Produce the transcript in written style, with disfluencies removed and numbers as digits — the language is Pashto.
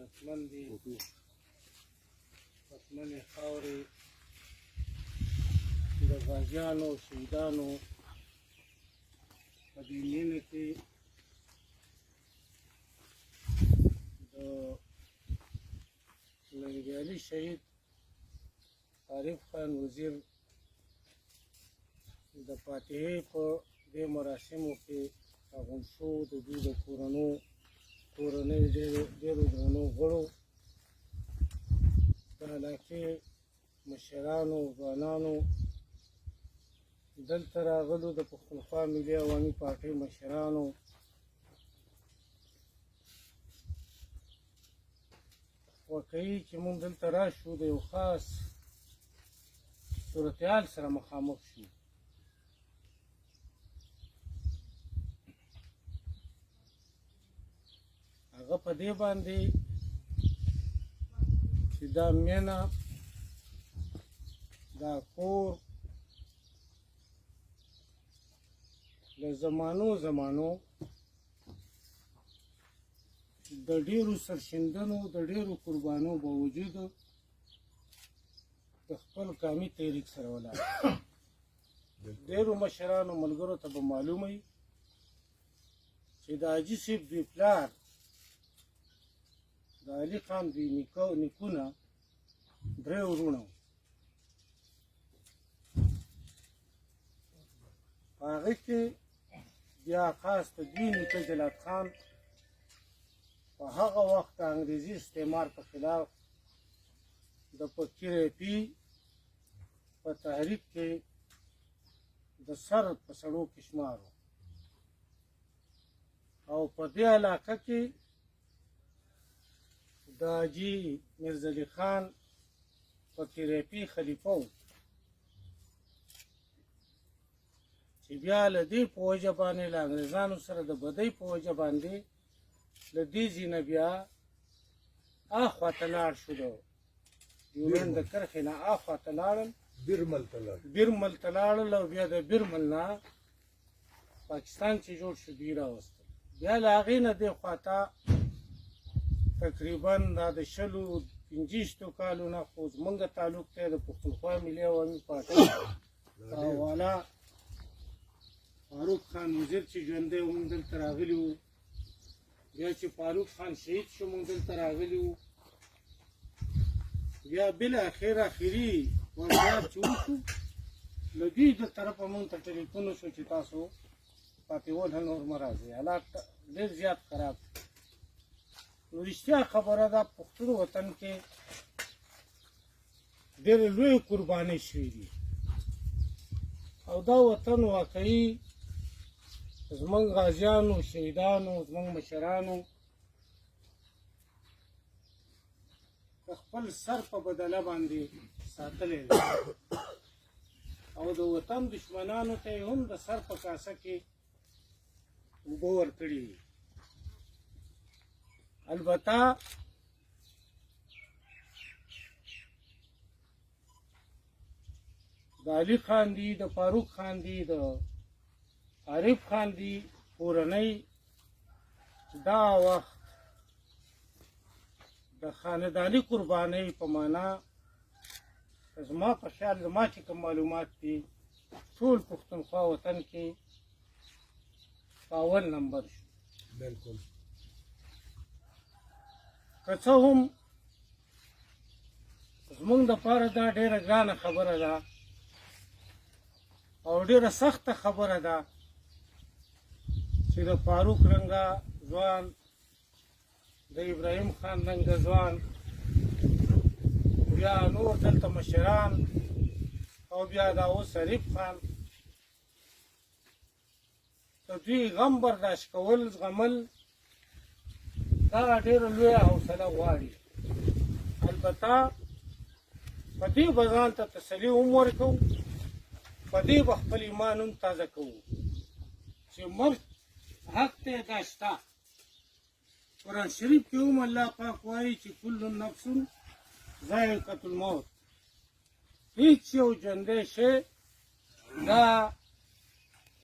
عزتمن دي پتمنې خاورې د غازیانو شهیدانو په دې مینه کې د ننګیالي شهید عارف خان وزیر د فاتحې په دې مراسمو کې راغونډ شو د دوی د کورنۍ ډېرو درنو غړو د علاقې مشرانو ځوانانو دلته راغلو د پښتونخوا ملي عوامي پارټۍ مشرانو واقعي چې موږ دلته راشو د یو خاص صورتحال سره مخامخ شو هغه په دې باندې چې دا مینه دا کور له زمانو د ډېرو سرښندنو د ډېرو قربانو باوجود د خپل قامي تحریک سره ولاړ ډېرو مشرانو ملګرو ته به معلومه وي چې د حاجي صاحب دوی پلار د علي خان دوی نیکونه درې وروڼه وو په هغه کې بیا خاص د دوی نیکه جلات خان په هغه وخت د انګریزي استعمار په خلاف د پکیرپي په تحریک کې د سر په سړو کې شمار او په دې علاقه کې د حاجي میرزعلي خان پکیرپي خلیفه و چې بیا له دې په وجه باندې له انګریزانو سره د بدۍ په وجه باندې له دې ځای نه بیا اخوا ته لاړ شو د یونان د کرښې نه اخوا ته لاړل بیرمل ته لاړل او بیا د بیرمل نه پاکستان چې جوړ شو دوی راوستل بیا له هغې نه دې خوا ته تقریبا دا د 50 کالو نه خو زمونږ تعلق دی د پښتونخوا ملي عوامي پارټۍ والا فاروق خان وزیر چې ژوندی و موږ دلته راغلي وو بیا چې فاروق خان شهید شو موږ دلته راغلي وو بیا بالاخره اخري وضعیت چې وشو له دوی د طرفه موږ ته ټلیفون وشو چې تاسو پاتېول نور مه راځئ حالات ډېر زیات خراب نو رښتیا خبره ده پښتون وطن کې ډېرې لویې قربانۍ شوي دي او دا وطن واقعي زمونږ غازیانو شهیدانو زمونږ مشرانو د خپل سر په بدله باندې ساتلی دی او د وطن دشمنانو ته یې هم د سر په کاسه کې اوبه ورکړي دي البته د علي خان دي د فاروق خان دي د عارف خان دي کورنۍ دا وخت د خانداني قربانۍ په معنا زما په خیال زما چې کوم معلومات دي ټول پښتونخوا وطن کې په اول نمبر شو بالکل که څه هم زمونږ دپاره دا ډېره ګرانه خبره ده او ډېره سخته خبره ده چې د فاروق رنګه ځوان د ابراهیم خان رنګه ځوان بیا نور دلته مشران او بیا دا اوس عارف خان د دوی غم برداشت کول زغمل دا ډېره لویه حوصله غواړي البته په دې به ځان ته تسلي هم ورکوو په دې به خپل ایمان هم تازه کوو چې مرګ حق دی دا شته قرآن شریف کې هم الله پاک وایي چې کل نفس ذائقة الموت هیڅ یو ژوندی شی دا